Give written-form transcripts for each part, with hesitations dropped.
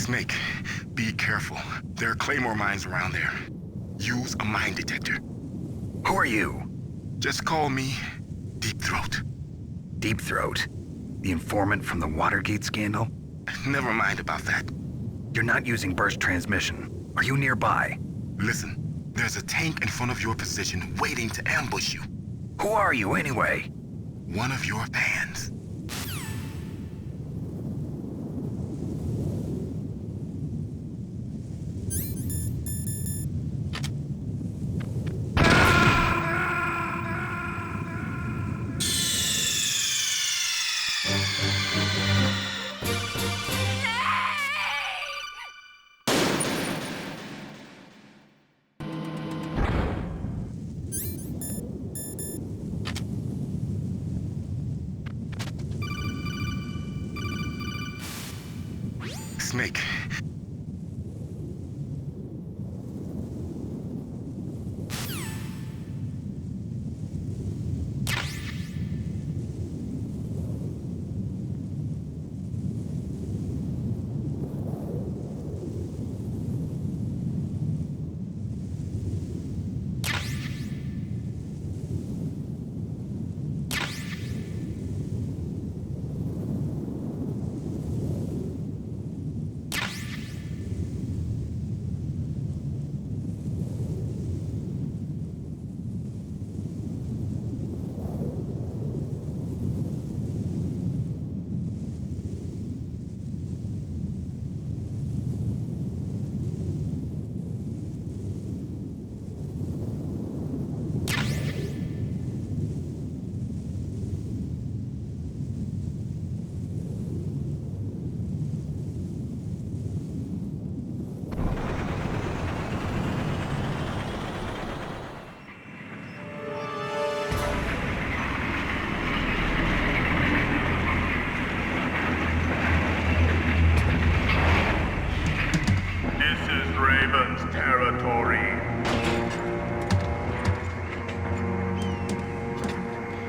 Snake, be careful. There are claymore mines around there. Use a mine detector. Who are you? Just call me Deep Throat. Deep Throat? The informant from the Watergate scandal? Never mind about that. You're not using burst transmission. Are you nearby? Listen, there's a tank in front of your position waiting to ambush you. Who are you anyway? One of your fans. Snake.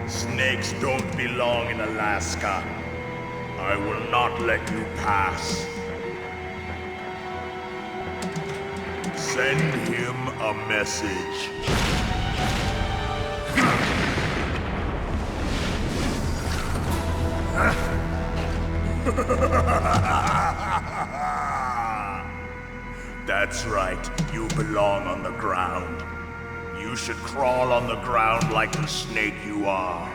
Snakes don't belong in Alaska. I will not let you pass. Send him a message. That's right, you belong on the ground. You should crawl on the ground like the snake you are.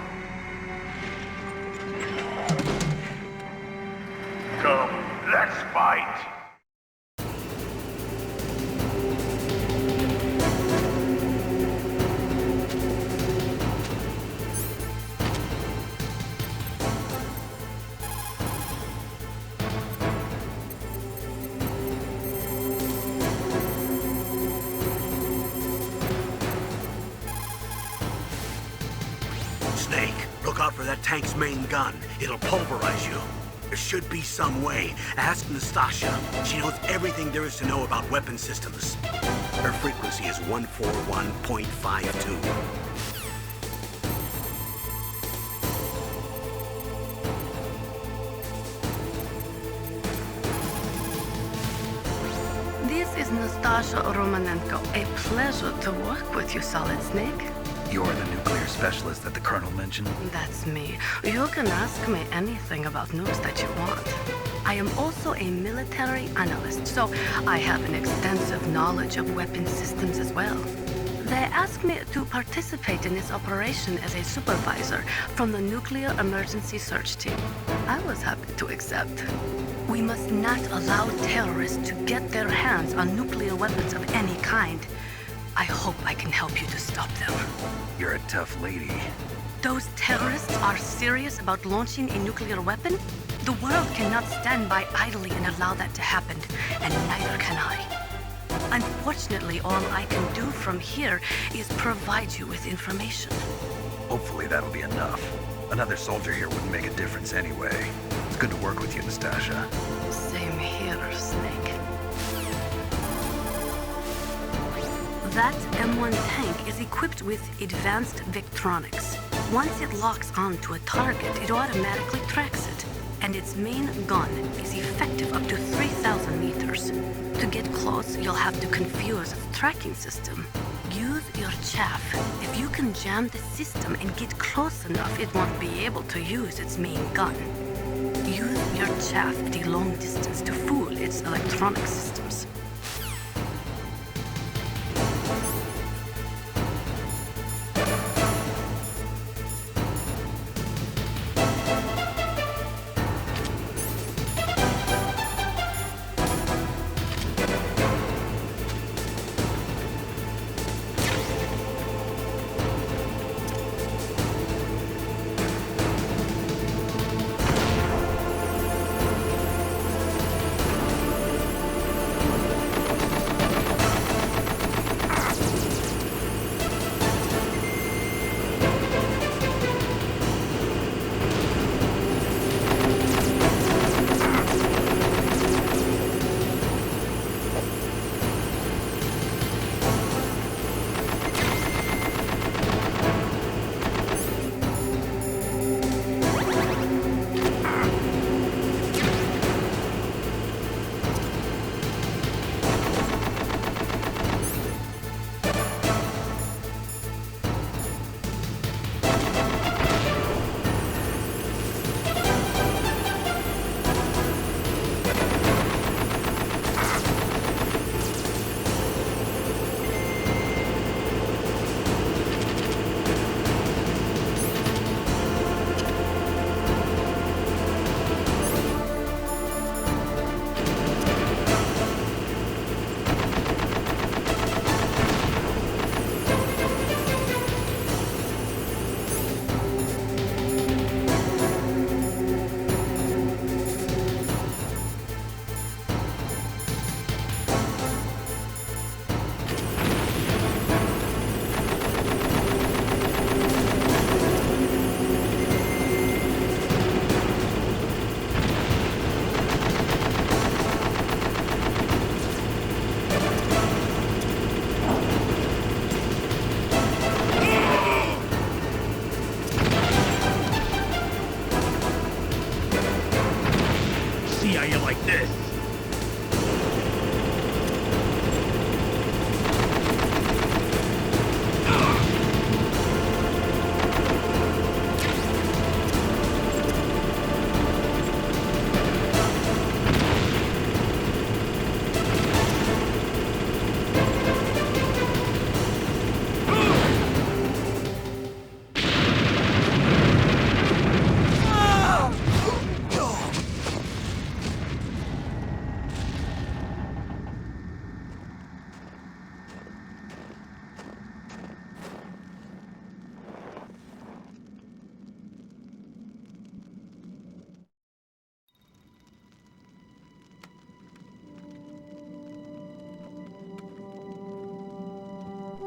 Come, let's fight! Snake, look out for that tank's main gun. It'll pulverize you. There should be some way. Ask Nastasha. She knows everything there is to know about weapon systems. Her frequency is 141.52. This is Nastasha Romanenko. A pleasure to work with you, Solid Snake. You're the nuclear specialist that the Colonel mentioned? That's me. You can ask me anything about nukes that you want. I am also a military analyst, so I have an extensive knowledge of weapon systems as well. They asked me to participate in this operation as a supervisor from the Nuclear Emergency Search Team. I was happy to accept. We must not allow terrorists to get their hands on nuclear weapons of any kind. I hope I can help you to stop them. You're a tough lady. Those terrorists are serious about launching a nuclear weapon? The world cannot stand by idly and allow that to happen, and neither can I. Unfortunately, all I can do from here is provide you with information. Hopefully that'll be enough. Another soldier here wouldn't make a difference anyway. It's good to work with you, Nastasha. Same here, Snake. That M1 tank is equipped with advanced Victronics. Once it locks onto a target, it automatically tracks it, and its main gun is effective up to 3,000 meters. close, you'll have to confuse the tracking system. Use your chaff. If you can jam the system and get close enough, it won't be able to use its main gun. Use your chaff at a long distance to fool its electronic systems.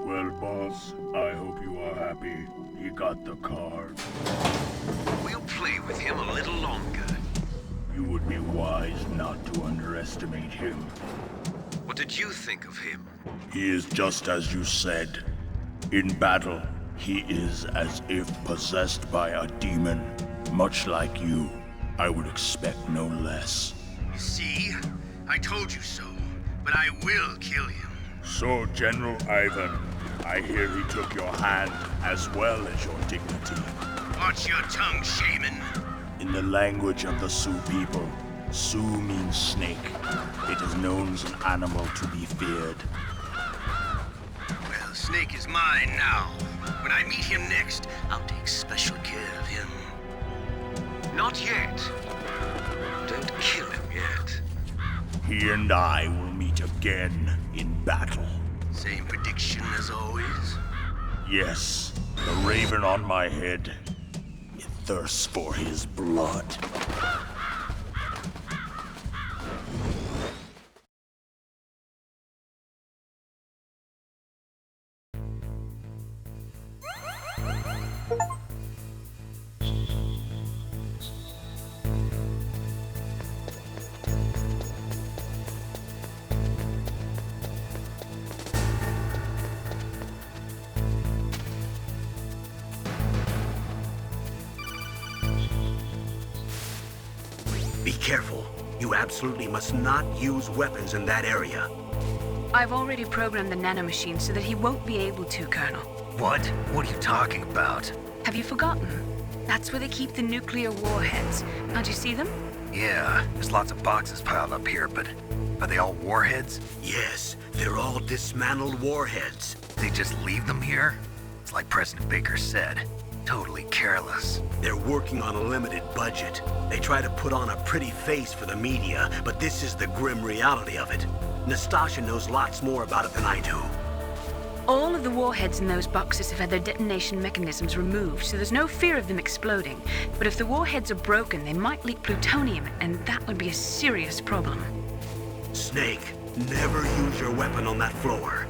Well, boss, I hope you are happy. He got the card. We'll play with him a little longer. You would be wise not to underestimate him. What did you think of him? He is just as you said. In battle, he is as if possessed by a demon. Much like you, I would expect no less. See? I told you so. But I will kill him. So, General Ivan, I hear he took your hand as well as your dignity. Watch your tongue, shaman. In the language of the Sioux people, Sioux means snake. It is known as an animal to be feared. Well, Snake is mine now. When I meet him next, I'll take special care of him. Not yet. Don't kill him yet. He and I will meet again in battle. Same prediction as always? Yes, the raven on my head. It thirsts for his blood. Be careful. You absolutely must not use weapons in that area. I've already programmed the nanomachine so that he won't be able to, Colonel. What? What are you talking about? Have you forgotten? That's where they keep the nuclear warheads. Can't you see them? Yeah, there's lots of boxes piled up here, but are they all warheads? Yes, they're all dismantled warheads. They just leave them here? It's like President Baker said. Totally careless. They're working on a limited budget. They try to put on a pretty face for the media, but this is the grim reality of it. Nastasha knows lots more about it than I do. All of the warheads in those boxes have had their detonation mechanisms removed, so there's no fear of them exploding. But if the warheads are broken, they might leak plutonium, and that would be a serious problem. Snake, never use your weapon on that floor.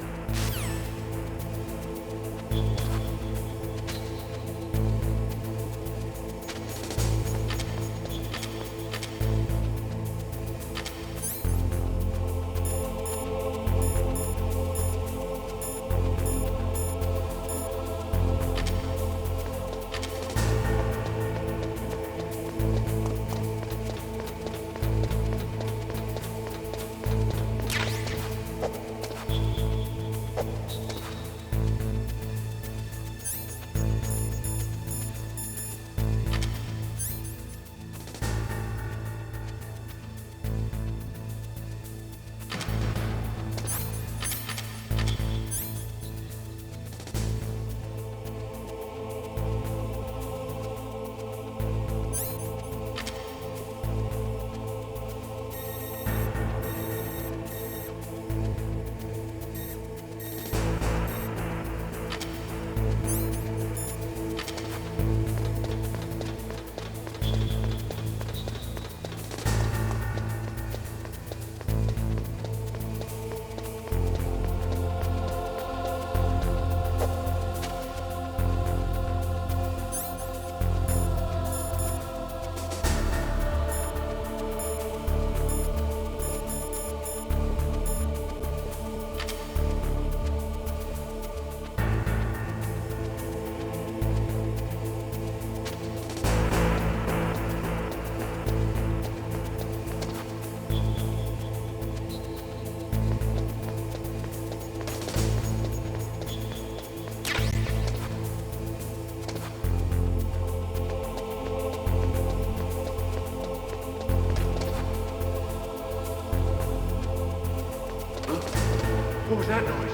What was that noise?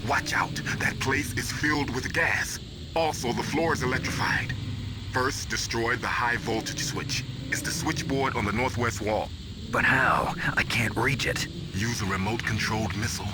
Watch out. That place is filled with gas. Also, the floor is electrified. First, destroy the high voltage switch. It's the switchboard on the northwest wall. But how? I can't reach it. Use a remote-controlled missile.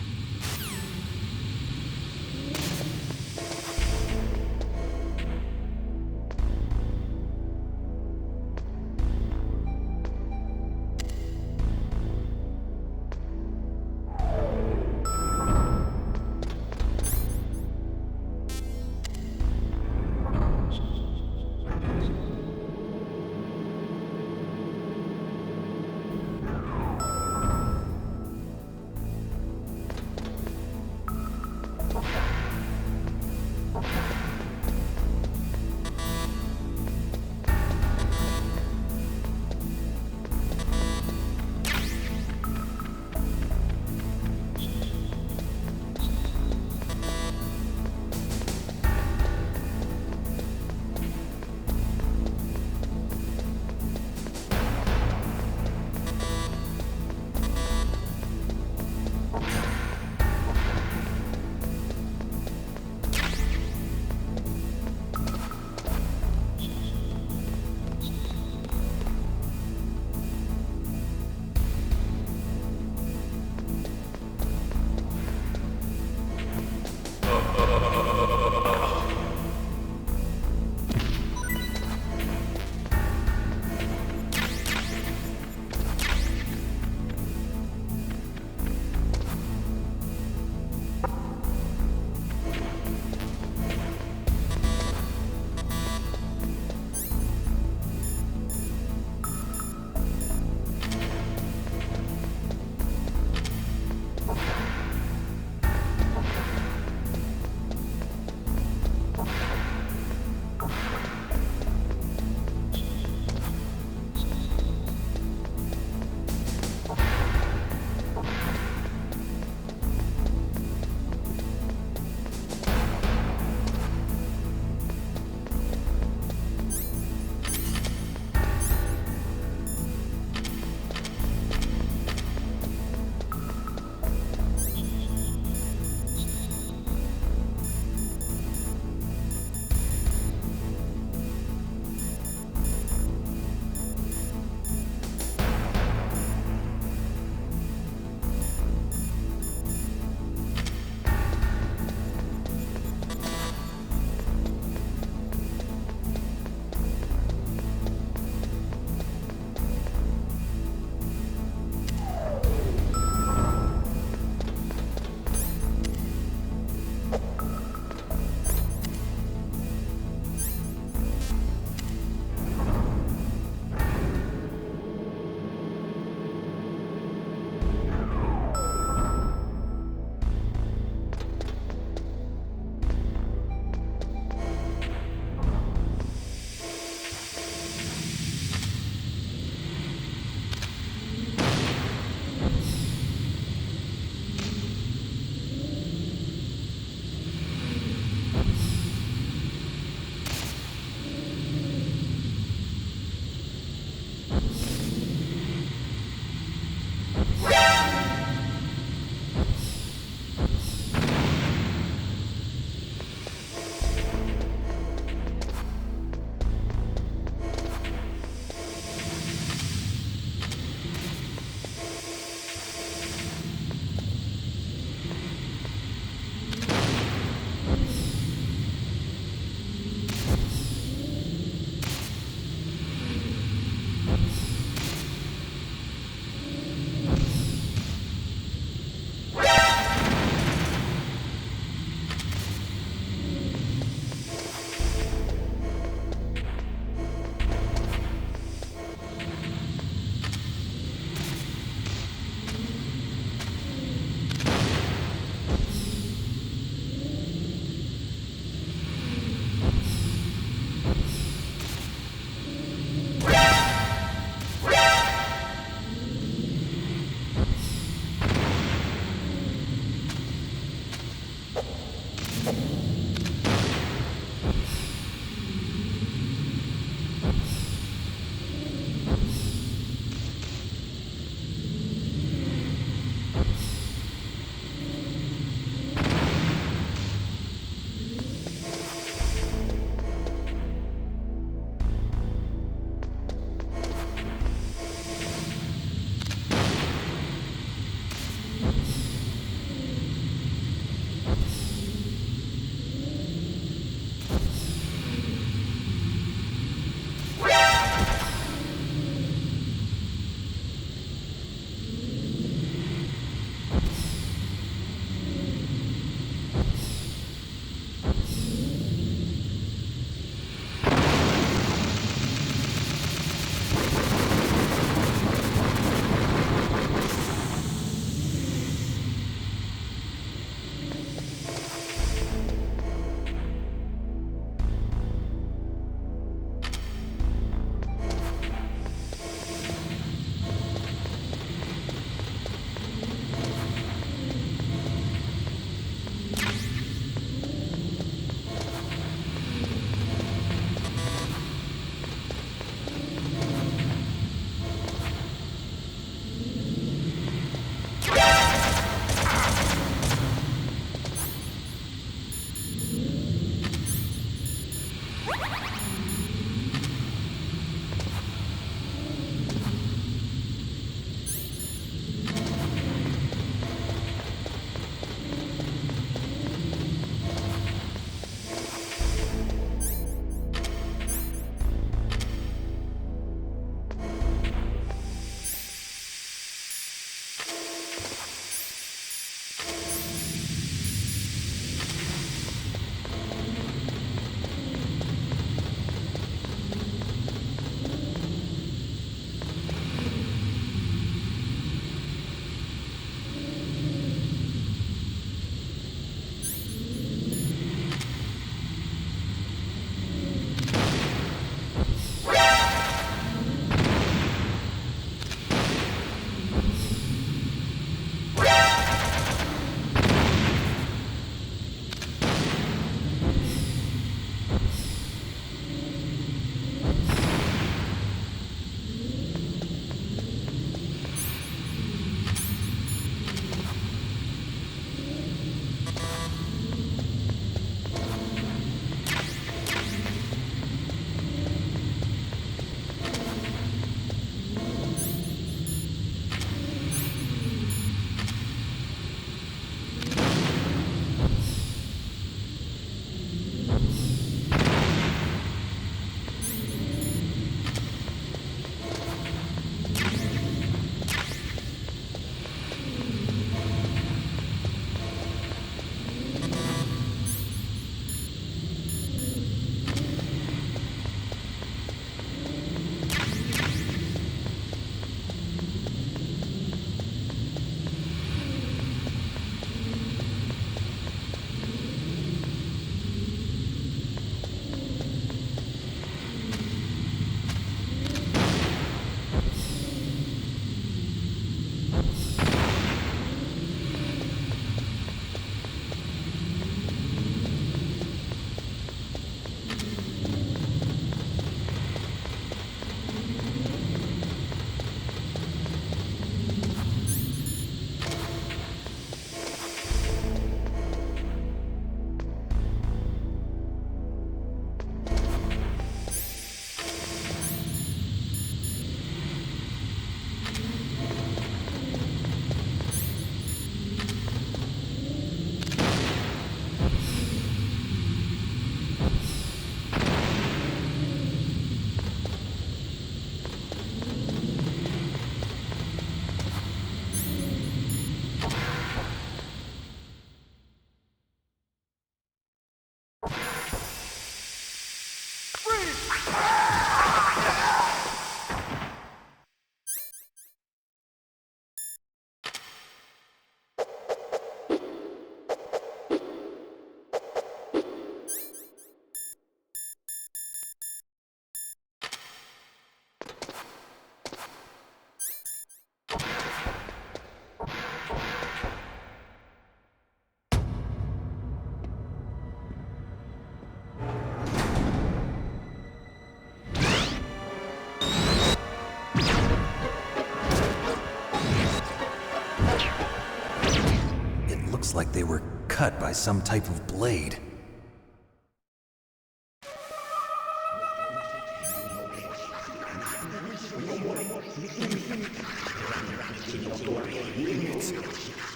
they were cut by some type of blade.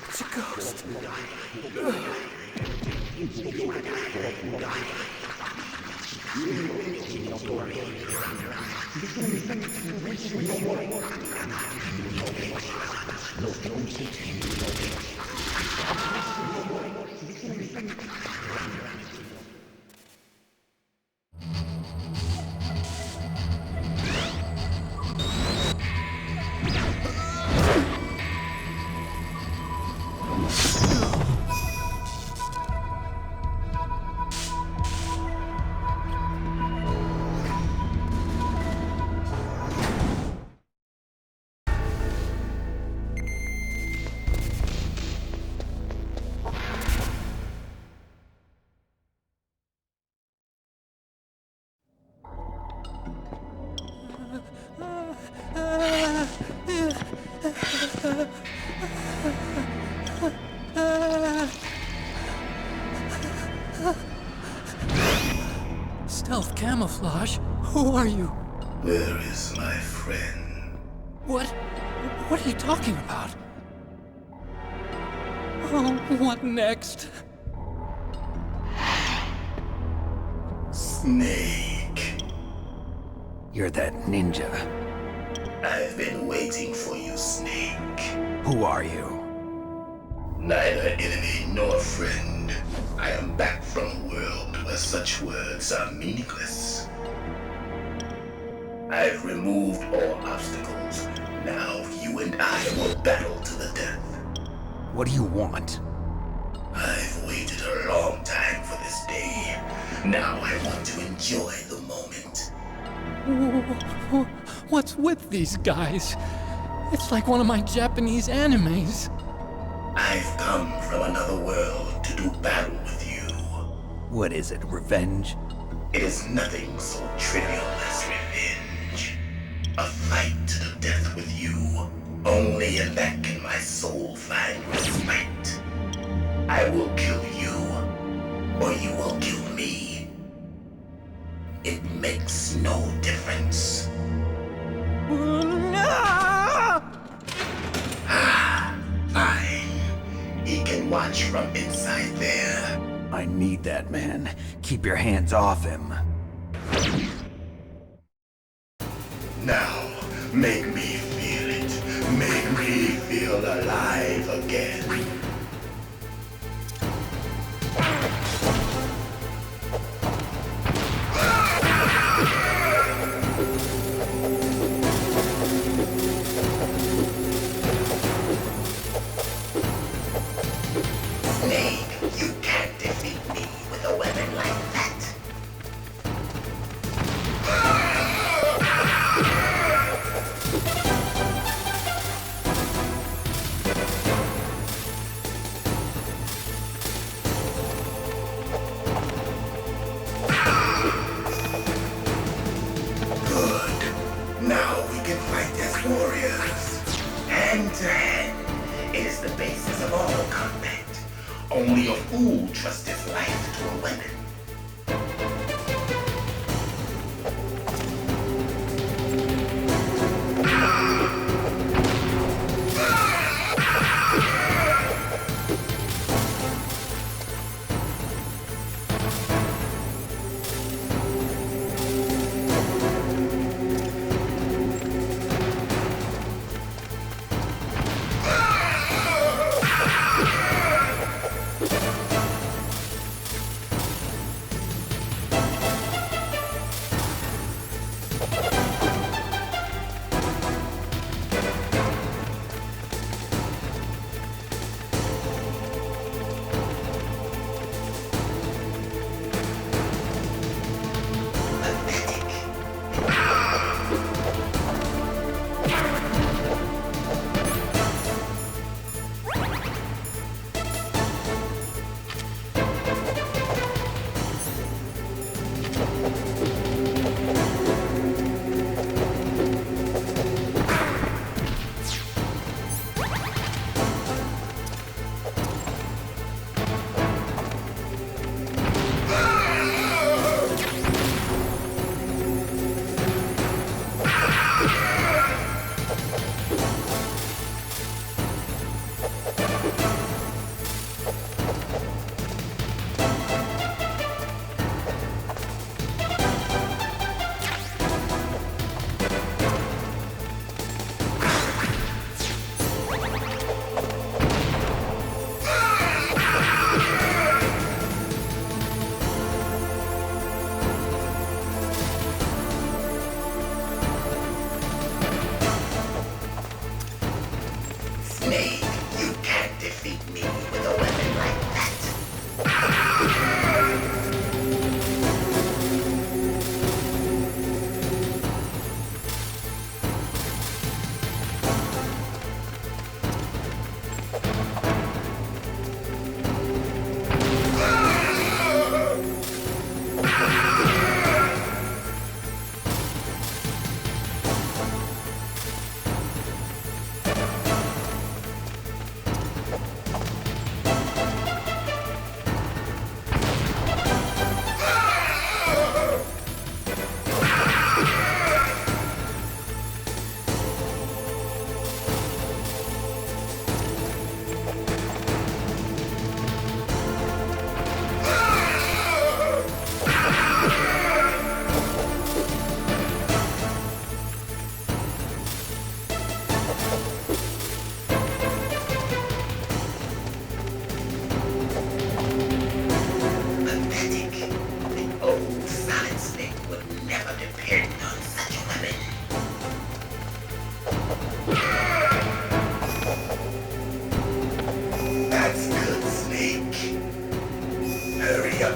It's a ghost. Stealth camouflage? Who are you? Where is my friend? What are you talking about? Oh, what next? Snake. You're that ninja. I've been waiting for you, Snake. Who are you? Neither enemy nor friend. I am back from a world where such words are meaningless. I've removed all obstacles. Now you and I will battle to the death. What do you want? I've waited a long time for this day. Now I want to enjoy the moment. What's with these guys? It's like one of my Japanese animes. I've come from another world to do battle with you. What is it, revenge? It is nothing so trivial as revenge. A fight to the death with you. Only in that can my soul find respite. I will kill you, or you will kill me. It makes no difference. Fine. He can watch from inside there. I need that man. Keep your hands off him. Now, make me feel it. Make me feel alive again. Snake, you can't defeat me with a weapon like that. Good. Now we can fight as warriors. Hand to hand. It is the basis of all combat. Only a fool trusts his life to a weapon.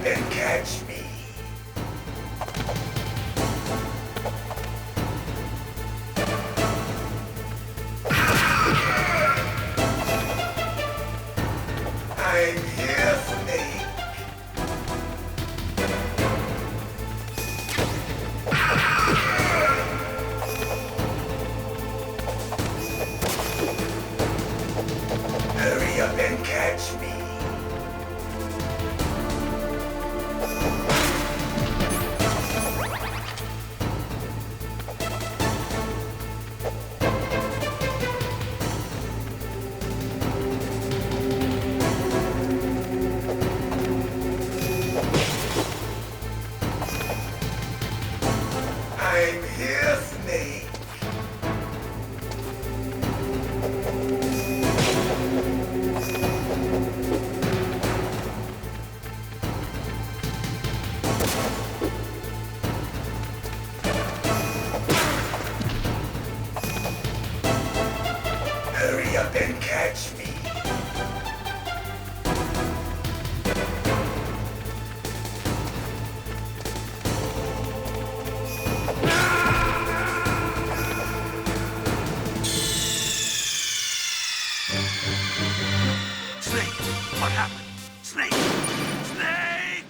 up and catch me. I'm here, Snake. Hurry up and catch me. I'm here, Snake. Hurry up and catch me. Snake, what happened? Snake! Snake!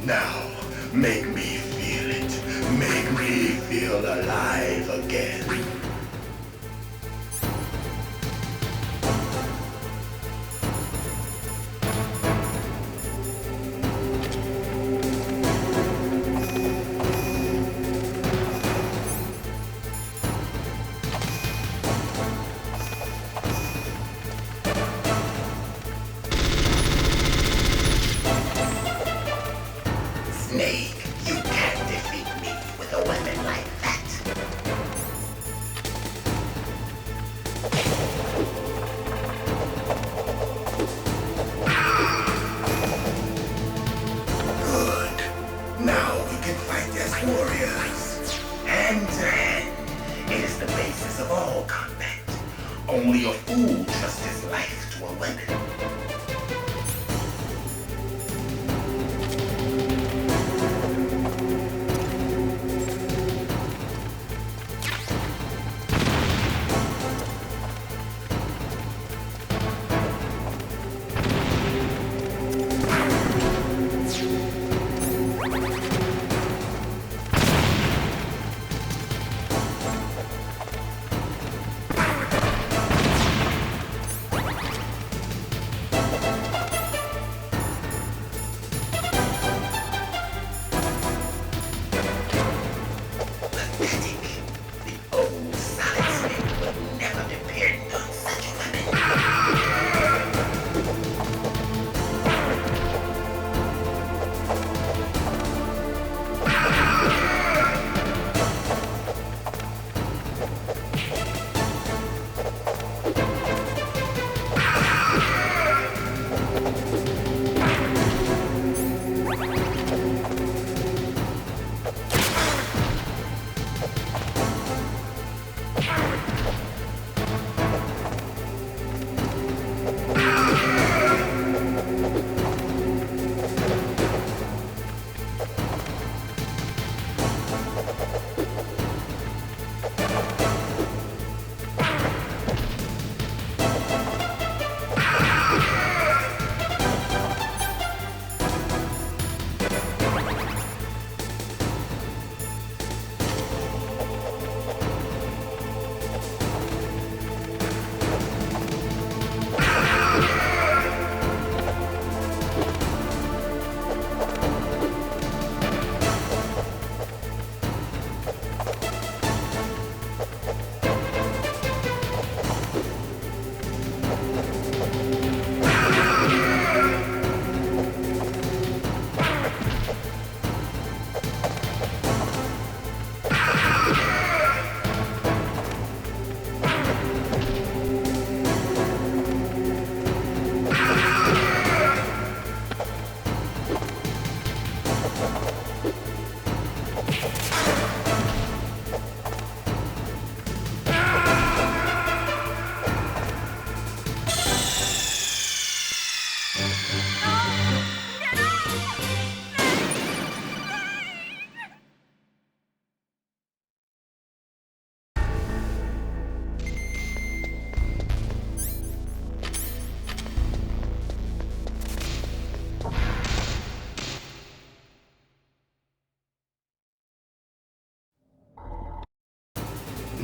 Now, make me feel it. Make me feel alive again. Snake, you can't defeat me with a weapon like that. Good. Now we can fight as warriors. Hand to hand. It is the basis of all combat. Only a fool trusts his life to a weapon.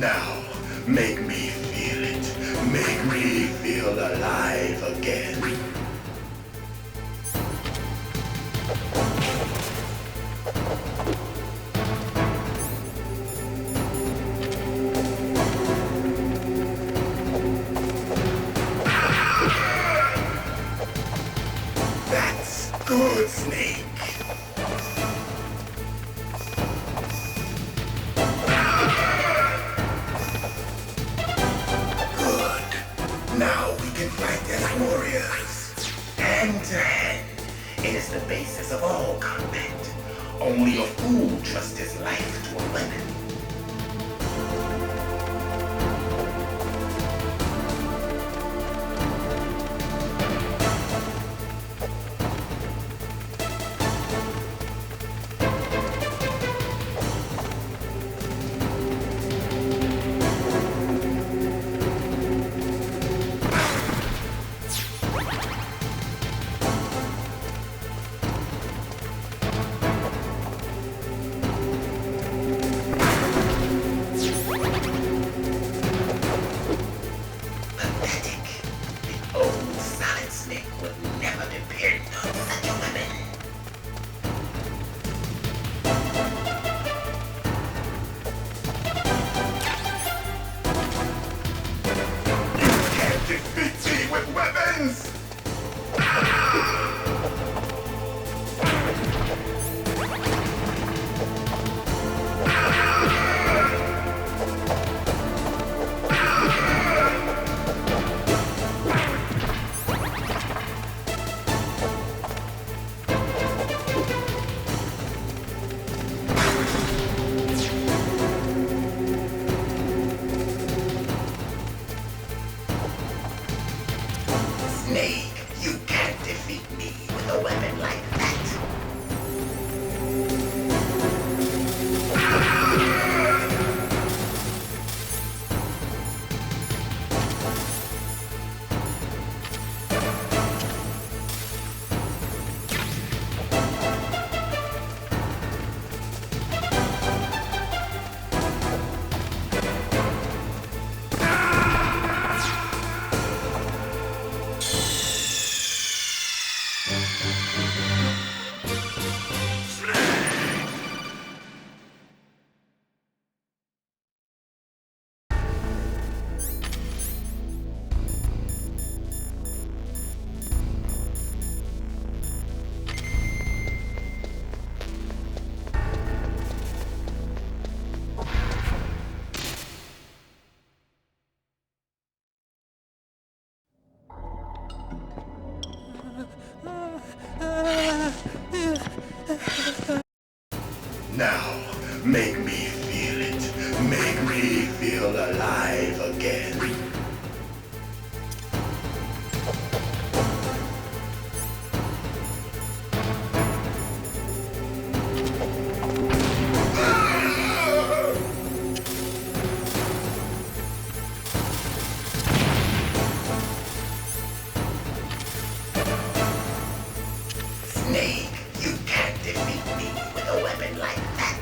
Now, make me feel it. Make me feel alive again. That's good, Snake. Now we can fight as warriors. Hand to hand. It is the basis of all combat. Only a fool trusts his life to a weapon. Snake, you can't defeat me with a weapon like that. Now, make me feel it. Make me feel alive again. Snake, you can't defeat me with a weapon like that.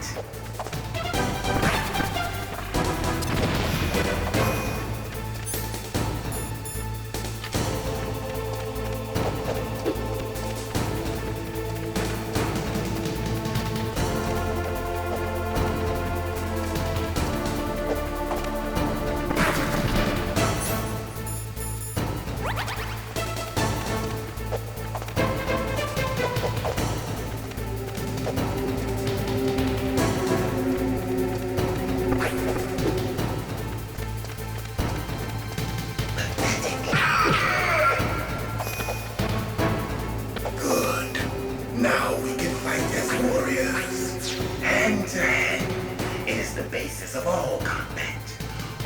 Good. Now we can fight as warriors. Hand to hand. It is the basis of all combat.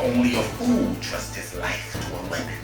Only a fool trusts his life to a weapon.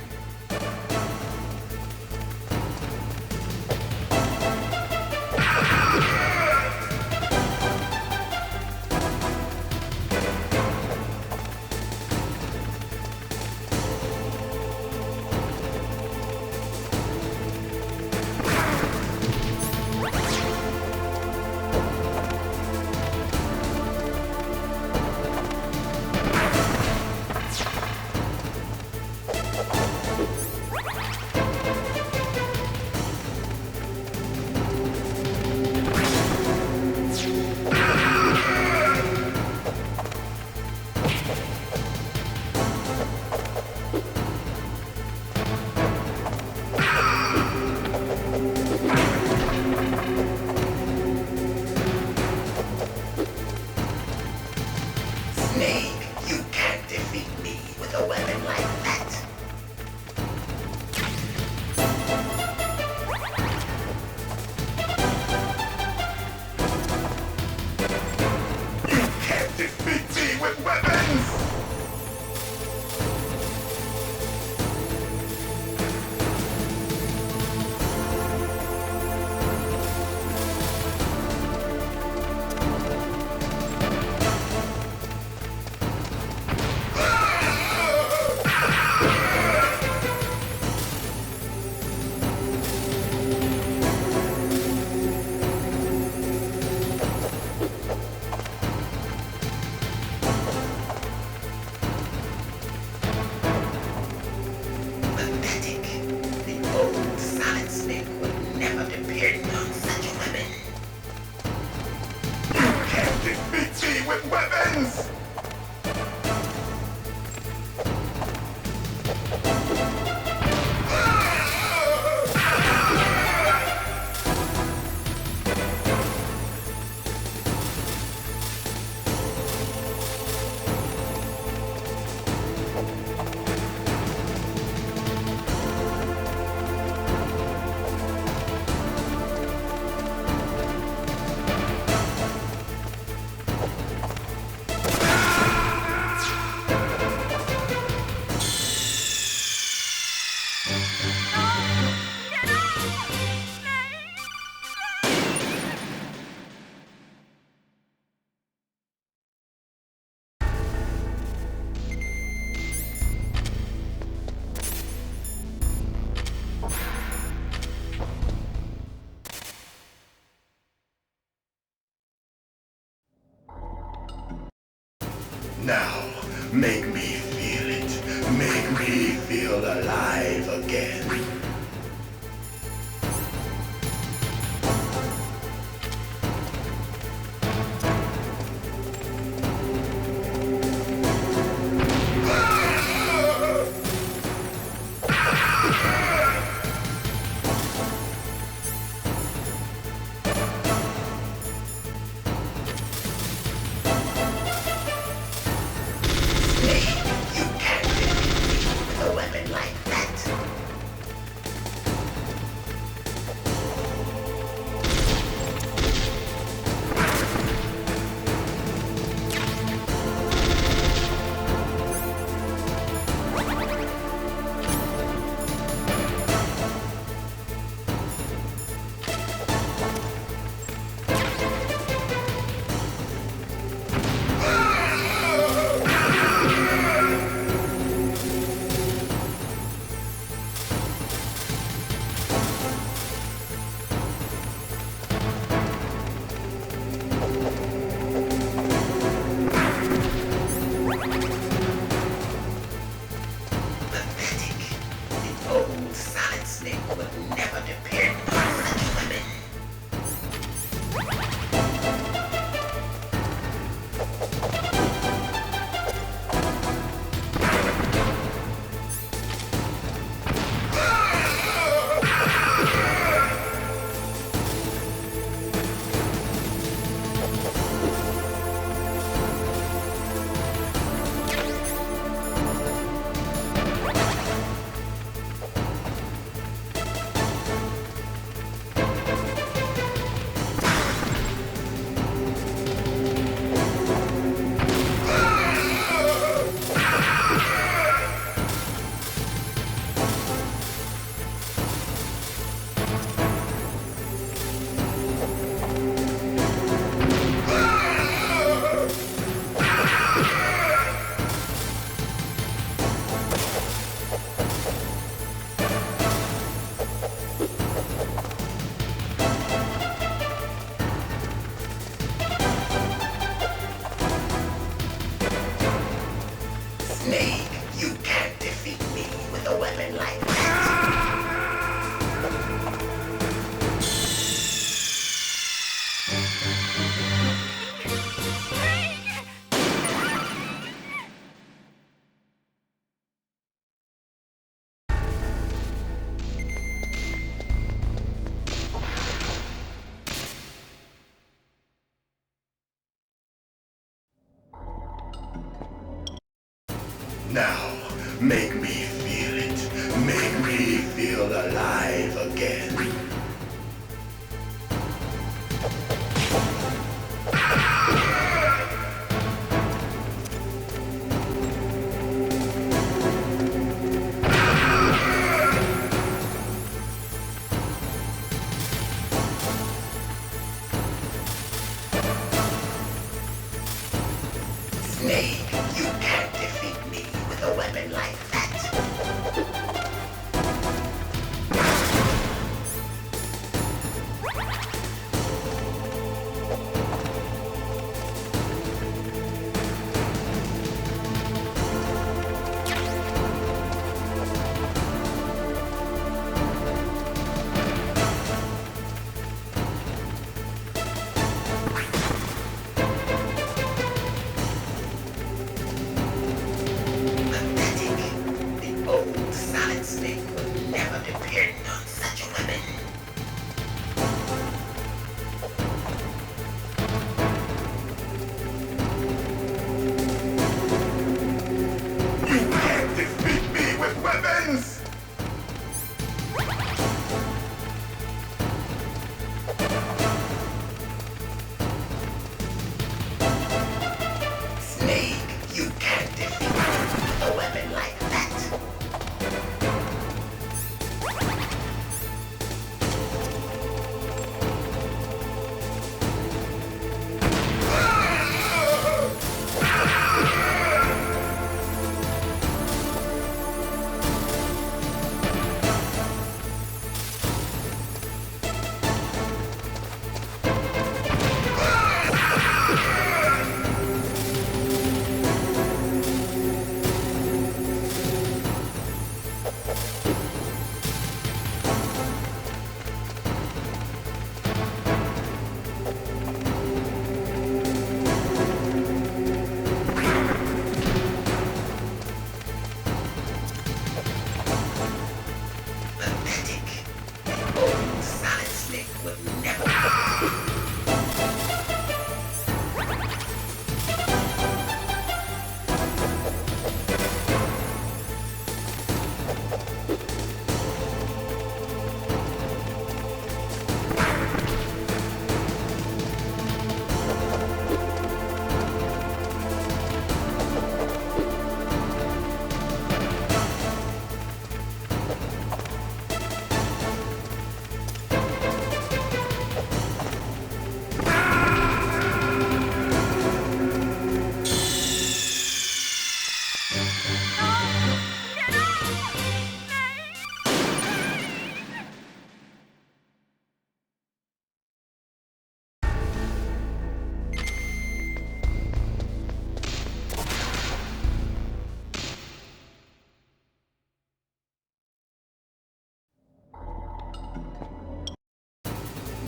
me feel alive again. Now, make me feel it. Make me feel alive again. Snake, you can't defeat me with a weapon like that. Pathetic.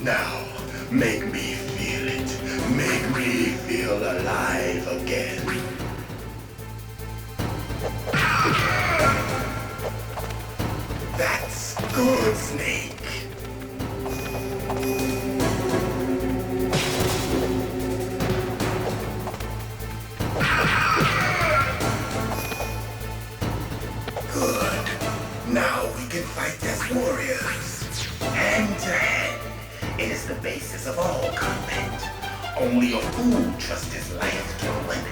Now, make me feel it. Make me feel alive again. That's good, Snake. Good. Now we can fight as warriors. Hand to hand. It is the basis of all combat. Only a fool trusts his life to a weapon.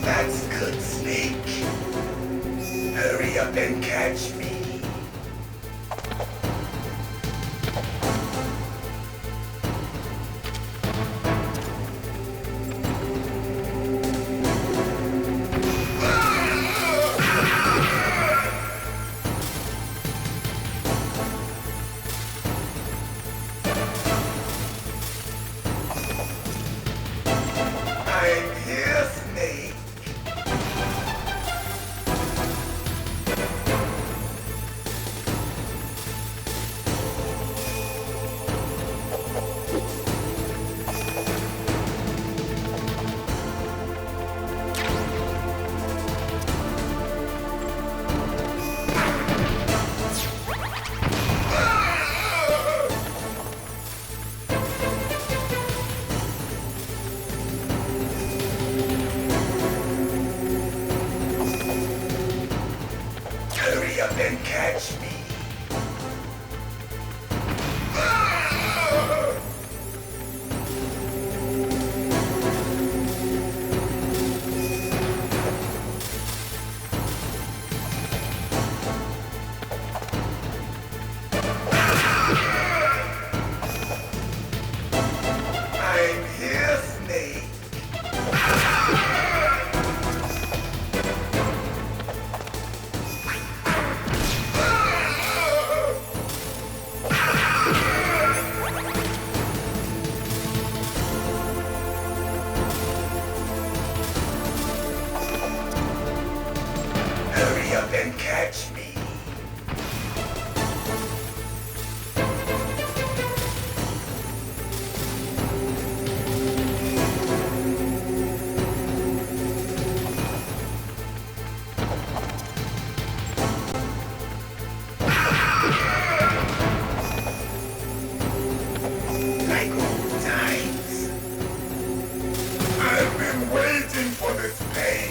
That's good, Snake. Hurry up and catch me. I'm here, Snake. Hurry up and catch me. I'm here, Snake. Hurry up and catch me. Like old times. I've been waiting for this pain.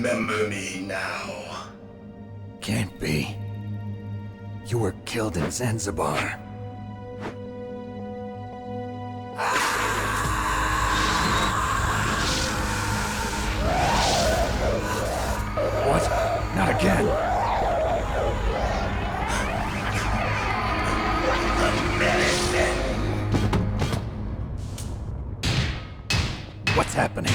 remember me now? Can't be. You were killed in Zanzibar. What? Not again. What's happening?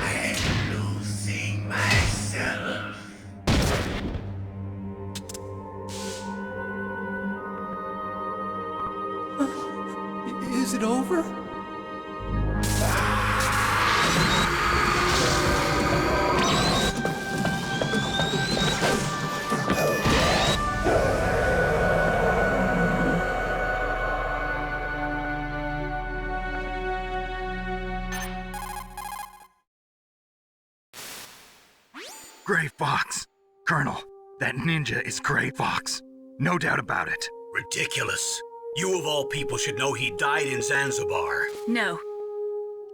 I'm losing myself. Is it over? Gray Fox. Colonel, that ninja is Gray Fox. No doubt about it. Ridiculous. You of all people should know he died in Zanzibar. No.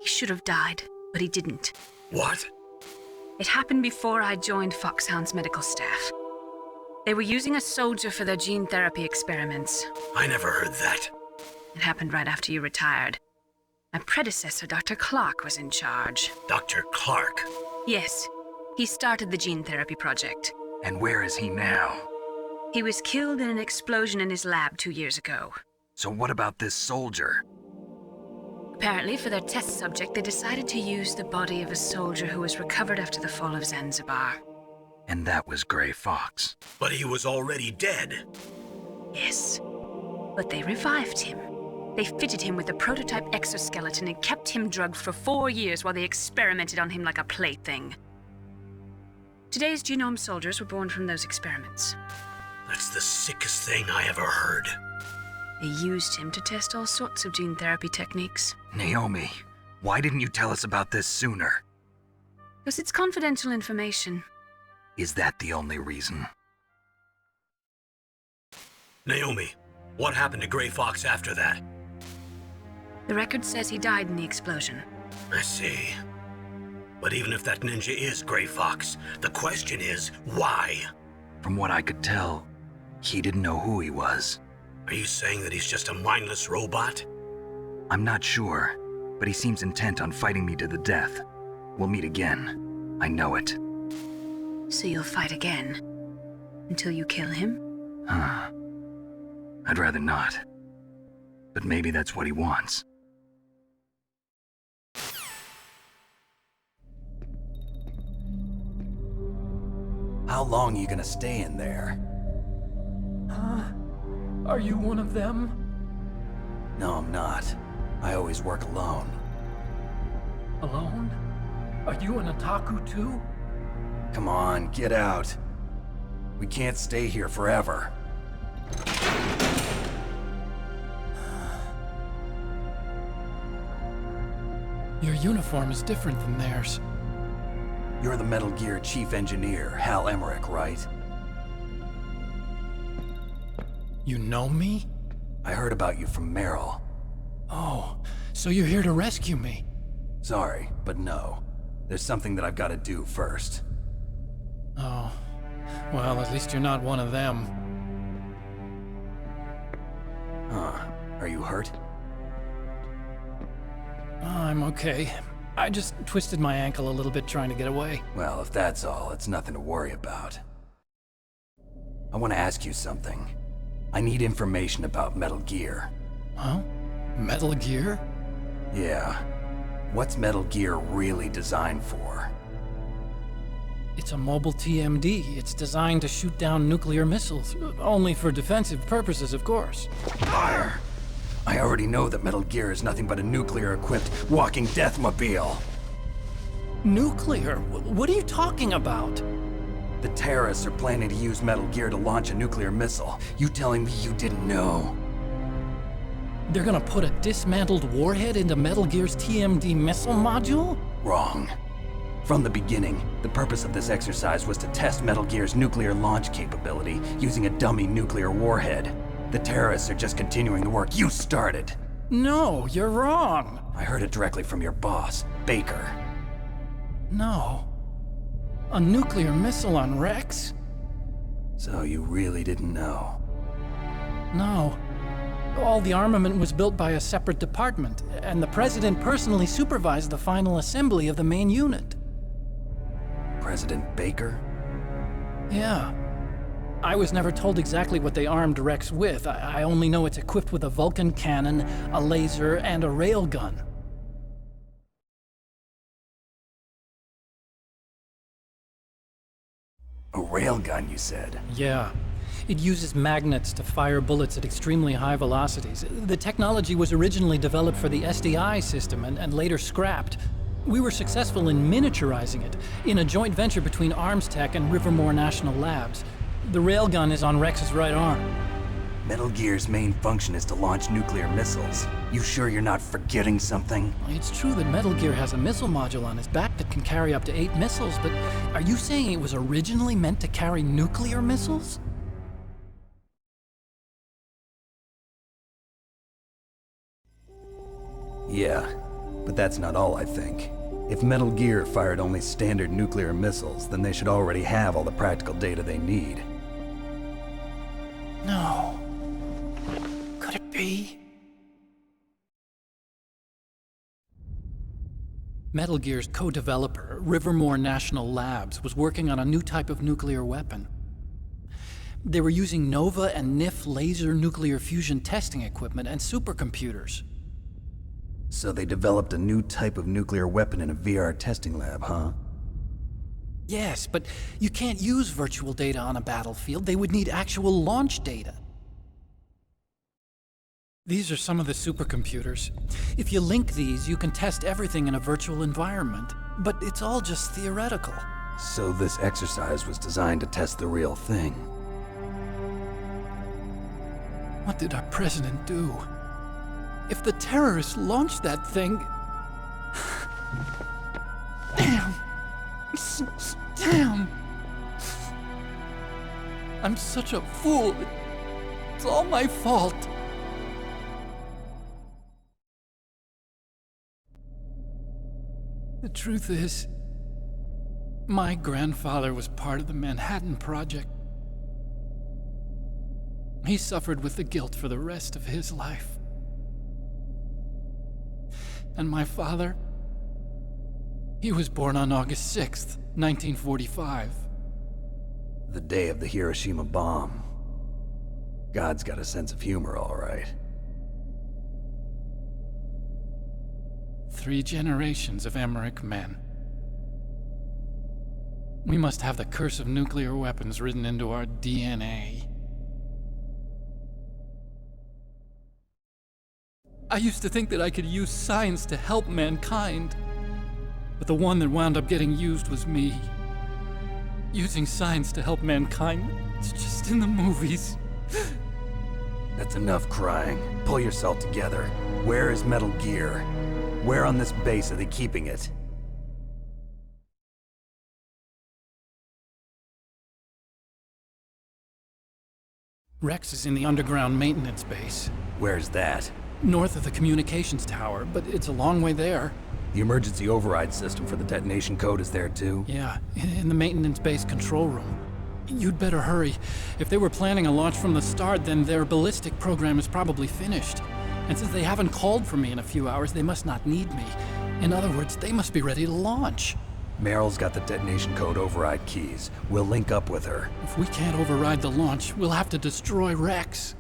He should have died, but he didn't. What? It happened before I joined Foxhound's medical staff. They were using a soldier for their gene therapy experiments. I never heard that. It happened right after you retired. My predecessor, Dr. Clark, was in charge. Dr. Clark? Yes. He started the gene therapy project. And where is he now? He was killed in an explosion in his lab 2 years ago. So what about this soldier? Apparently, for their test subject, they decided to use the body of a soldier who was recovered after the fall of Zanzibar. And that was Gray Fox. But he was already dead. Yes. But they revived him. They fitted him with a prototype exoskeleton and kept him drugged for 4 years while they experimented on him like a plaything. Today's genome soldiers were born from those experiments. That's the sickest thing I ever heard. They used him to test all sorts of gene therapy techniques. Naomi, why didn't you tell us about this sooner? Because it's confidential information. Is that the only reason? Naomi, what happened to Gray Fox after that? The record says he died in the explosion. I see. But even if that ninja is Gray Fox, the question is, why? From what I could tell, he didn't know who he was. Are you saying that he's just a mindless robot? I'm not sure, but he seems intent on fighting me to the death. We'll meet again. I know it. So you'll fight again? Until you kill him? Huh. I'd rather not. But maybe that's what he wants. How long are you gonna stay in there? Huh? Are you one of them? No, I'm not. I always work alone. Alone? Are you an otaku too? Come on, get out. We can't stay here forever. Your uniform is different than theirs. You're the Metal Gear Chief Engineer, Hal Emmerich, right? You know me? I heard about you from Meryl. Oh, so you're here to rescue me? Sorry, but no. There's something that I've got to do first. Oh, well, at least you're not one of them. Huh. Are you hurt? Oh, I'm okay. I just twisted my ankle a little bit trying to get away. Well, if that's all, it's nothing to worry about. I want to ask you something. I need information about Metal Gear. Huh? Metal Gear? Yeah. What's Metal Gear really designed for? It's a mobile TMD. It's designed to shoot down nuclear missiles. Only for defensive purposes, of course. Fire! I already know that Metal Gear is nothing but a nuclear-equipped walking deathmobile. Nuclear? What are you talking about? The terrorists are planning to use Metal Gear to launch a nuclear missile. You telling me you didn't know? They're gonna put a dismantled warhead into Metal Gear's TMD missile module? Wrong. From the beginning, the purpose of this exercise was to test Metal Gear's nuclear launch capability using a dummy nuclear warhead. The terrorists are just continuing the work you started. No, you're wrong. I heard it directly from your boss, Baker. No. A nuclear missile on Rex? So you really didn't know? No. All the armament was built by a separate department, and the President personally supervised the final assembly of the main unit. President Baker? Yeah. I was never told exactly what they armed Rex with. I only know it's equipped with a Vulcan cannon, a laser, and a railgun. A railgun, you said? Yeah. It uses magnets to fire bullets at extremely high velocities. The technology was originally developed for the SDI system and later scrapped. We were successful in miniaturizing it in a joint venture between Arms Tech and Rivermore National Labs. The railgun is on Rex's right arm. Metal Gear's main function is to launch nuclear missiles. You sure you're not forgetting something? It's true that Metal Gear has a missile module on his back that can carry up to 8 missiles, but are you saying it was originally meant to carry nuclear missiles? Yeah, but that's not all I think. If Metal Gear fired only standard nuclear missiles, then they should already have all the practical data they need. No. Could it be? Metal Gear's co-developer, Rivermore National Labs, was working on a new type of nuclear weapon. They were using NOVA and NIF laser nuclear fusion testing equipment and supercomputers. So they developed a new type of nuclear weapon in a VR testing lab, huh? Yes, but you can't use virtual data on a battlefield. They would need actual launch data. These are some of the supercomputers. If you link these, you can test everything in a virtual environment. But it's all just theoretical. So this exercise was designed to test the real thing. What did our president do? If the terrorists launched that thing... Damn! Damn! I'm such a fool. It's all my fault. The truth is, my grandfather was part of the Manhattan Project. He suffered with the guilt for the rest of his life. And my father, he was born on August 6th, 1945. The day of the Hiroshima bomb. God's got a sense of humor, all right. 3 generations of Emmerich men. We must have the curse of nuclear weapons written into our DNA. I used to think that I could use science to help mankind, but the one that wound up getting used was me. Using science to help mankind, it's just in the movies. That's enough crying. Pull yourself together. Where is Metal Gear? Where on this base are they keeping it? Rex is in the underground maintenance base. Where's that? North of the communications tower, but it's a long way there. The emergency override system for the detonation code is there too? Yeah, in the maintenance base control room. You'd better hurry. If they were planning a launch from the start, then their ballistic program is probably finished. And since they haven't called for me in a few hours, they must not need me. In other words, they must be ready to launch. Meryl's got the detonation code override keys. We'll link up with her. If we can't override the launch, we'll have to destroy Rex.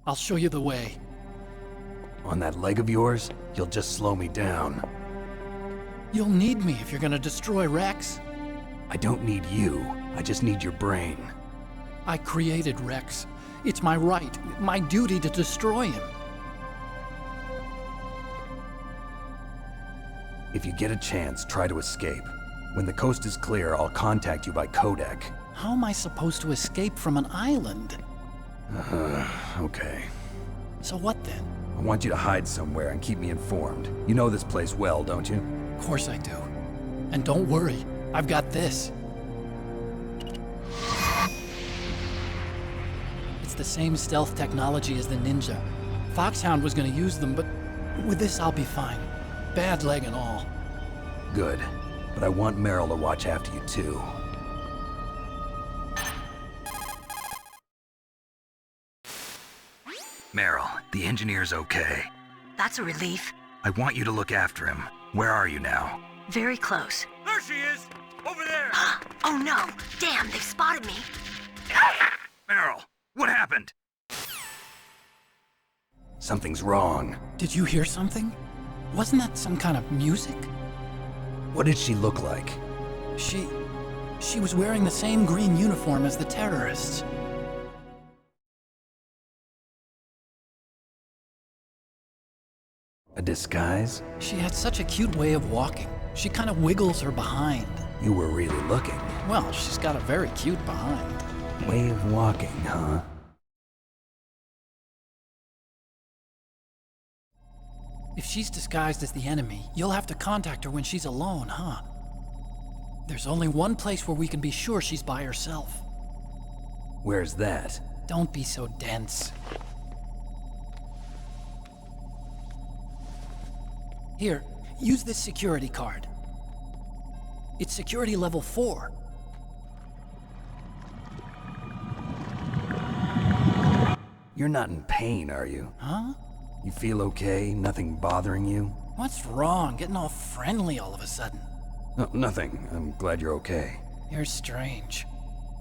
I'll show you the way. On that leg of yours, you'll just slow me down. You'll need me if you're gonna destroy Rex. I don't need you. I just need your brain. I created Rex. It's my right, my duty to destroy him. If you get a chance, try to escape. When the coast is clear, I'll contact you by codec. How am I supposed to escape from an island? Okay. So what then? I want you to hide somewhere and keep me informed. You know this place well, don't you? Of course I do. And don't worry, I've got this. It's the same stealth technology as the Ninja. Foxhound was gonna use them, but with this I'll be fine. Bad leg and all. Good. But I want Meryl to watch after you too. Meryl, the engineer's okay. That's a relief. I want you to look after him. Where are you now? Very close. There she is! Over there! Oh no! Damn, they've spotted me. Meryl, what happened? Something's wrong. Did you hear something? Wasn't that some kind of music? What did she look like? She was wearing the same green uniform as the terrorists. A disguise? She had such a cute way of walking. She kind of wiggles her behind. You were really looking. Well, she's got a very cute behind. Way of walking, huh? If she's disguised as the enemy, you'll have to contact her when she's alone, huh? There's only one place where we can be sure she's by herself. Where's that? Don't be so dense. Here, use this security card. It's security level 4. You're not in pain, are you? Huh? You feel okay? Nothing bothering you? What's wrong? Getting all friendly all of a sudden. No, nothing. I'm glad you're okay. You're strange.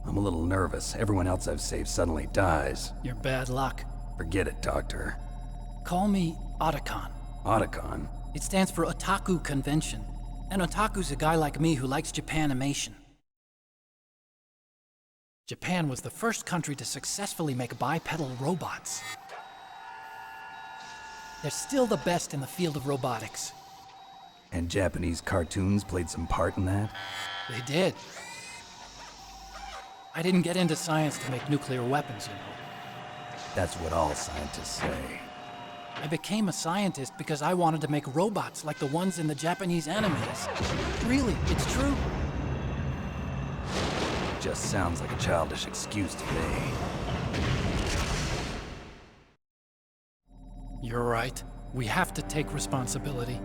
I'm a little nervous. Everyone else I've saved suddenly dies. You're bad luck. Forget it, Doctor. Call me Otacon. Otacon? It stands for Otaku Convention. An otaku's a guy like me who likes Japanimation. Japan was the first country to successfully make bipedal robots. They're still the best in the field of robotics. And Japanese cartoons played some part in that? They did. I didn't get into science to make nuclear weapons, you know. That's what all scientists say. I became a scientist because I wanted to make robots like the ones in the Japanese animes. Really, it's true. Just sounds like a childish excuse to me. You're right. We have to take responsibility.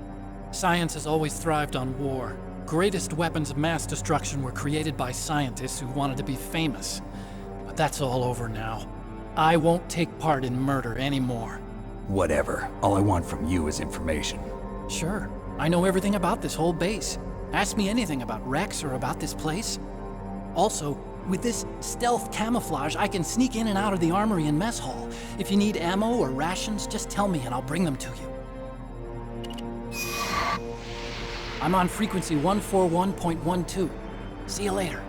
Science has always thrived on war. Greatest weapons of mass destruction were created by scientists who wanted to be famous. But that's all over now. I won't take part in murder anymore. Whatever. All I want from you is information. Sure. I know everything about this whole base. Ask me anything about Rex or about this place. Also, with this stealth camouflage, I can sneak in and out of the armory and mess hall. If you need ammo or rations, just tell me and I'll bring them to you. I'm on frequency 141.12. See you later.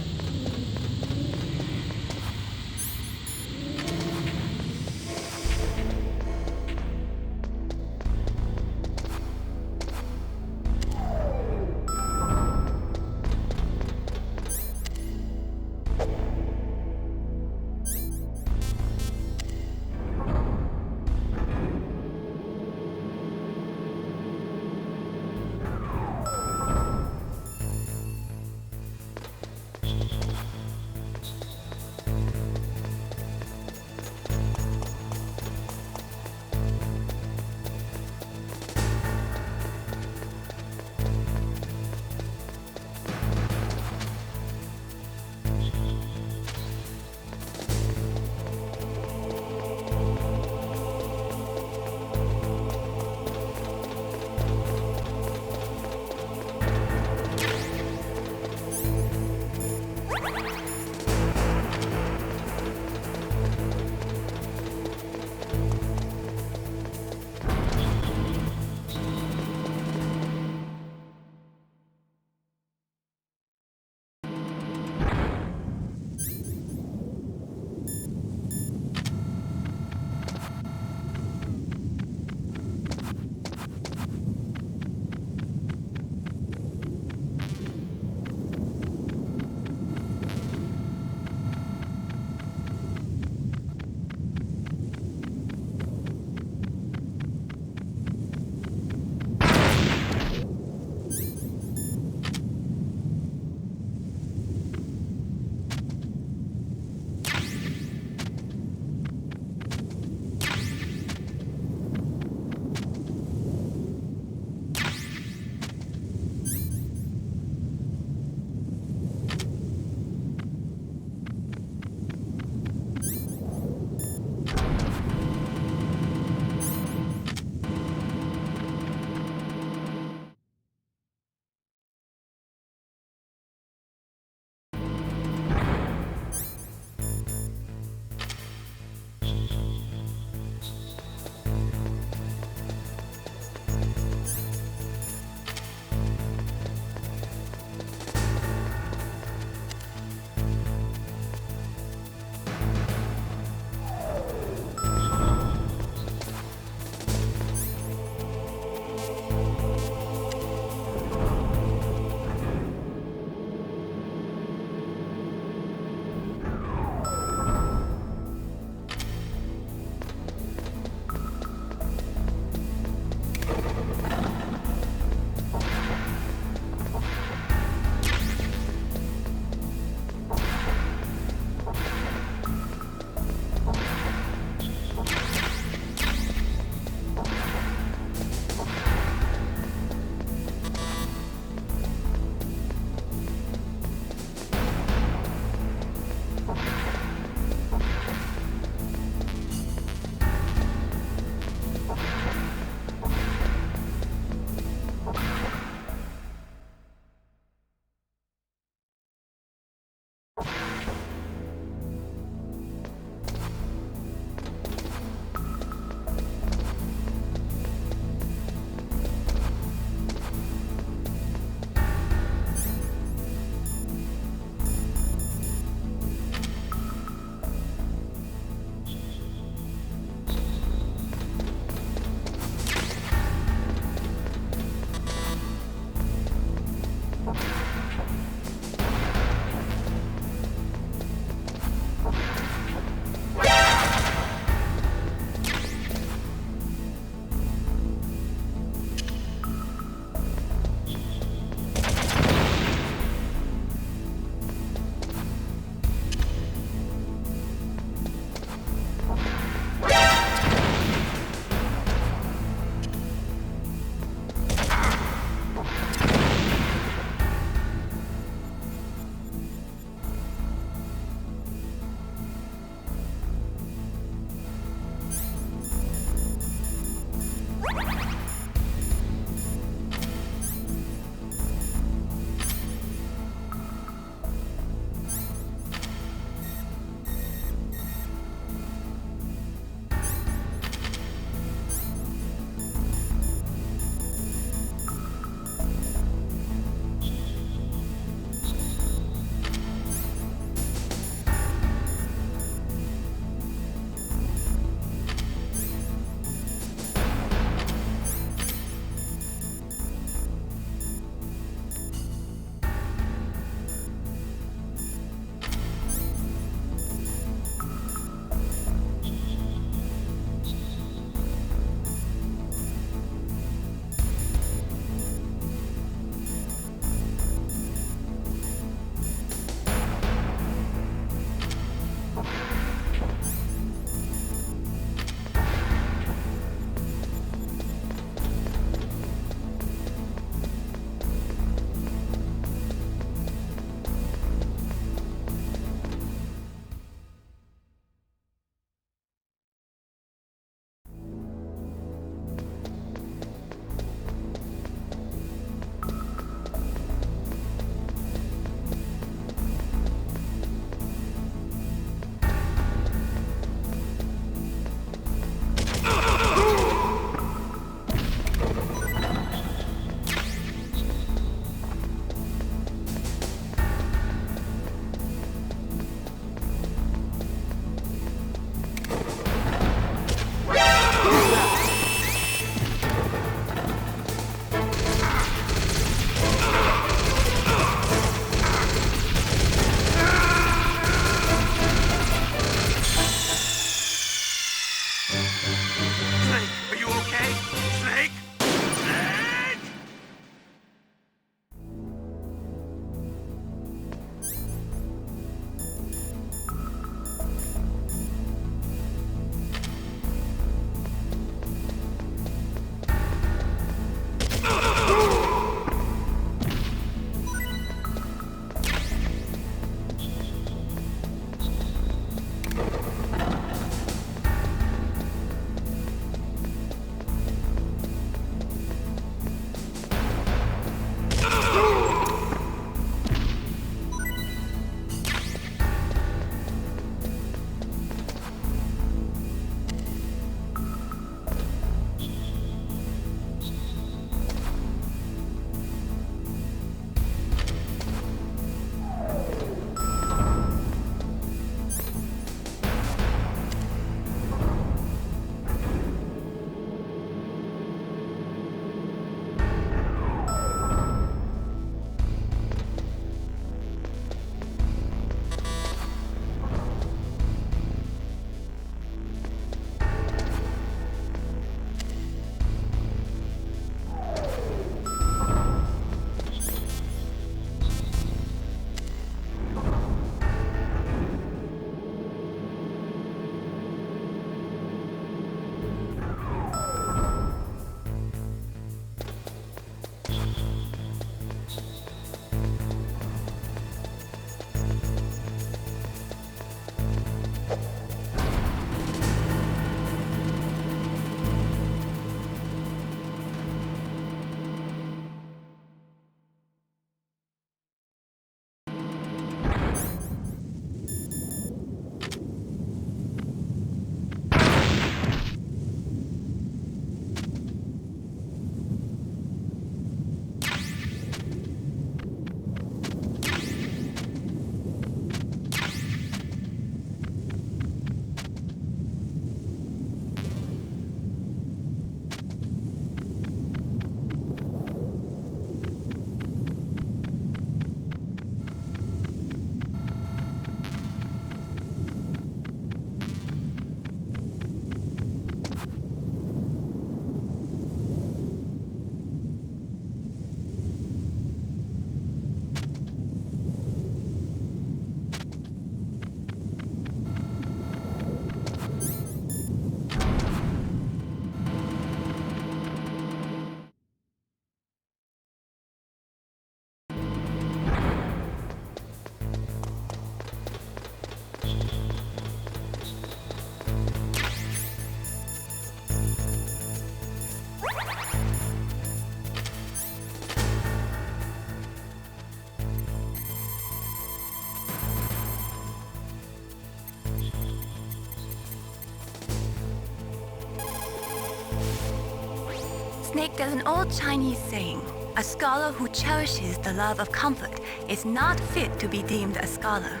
Snake, there's an old Chinese saying, a scholar who cherishes the love of comfort is not fit to be deemed a scholar.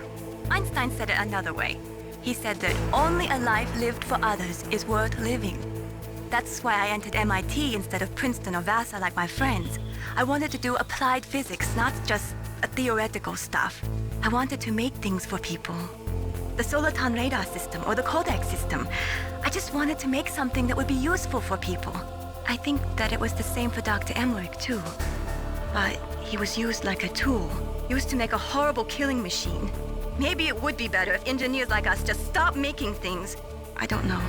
Einstein said it another way. He said that only a life lived for others is worth living. That's why I entered MIT instead of Princeton or Vassar like my friends. I wanted to do applied physics, not just theoretical stuff. I wanted to make things for people. The Soliton radar system or the Codex system. I just wanted to make something that would be useful for people. I think that it was the same for Dr. Emmerich, too. But he was used like a tool, used to make a horrible killing machine. Maybe it would be better if engineers like us just stopped making things. I don't know.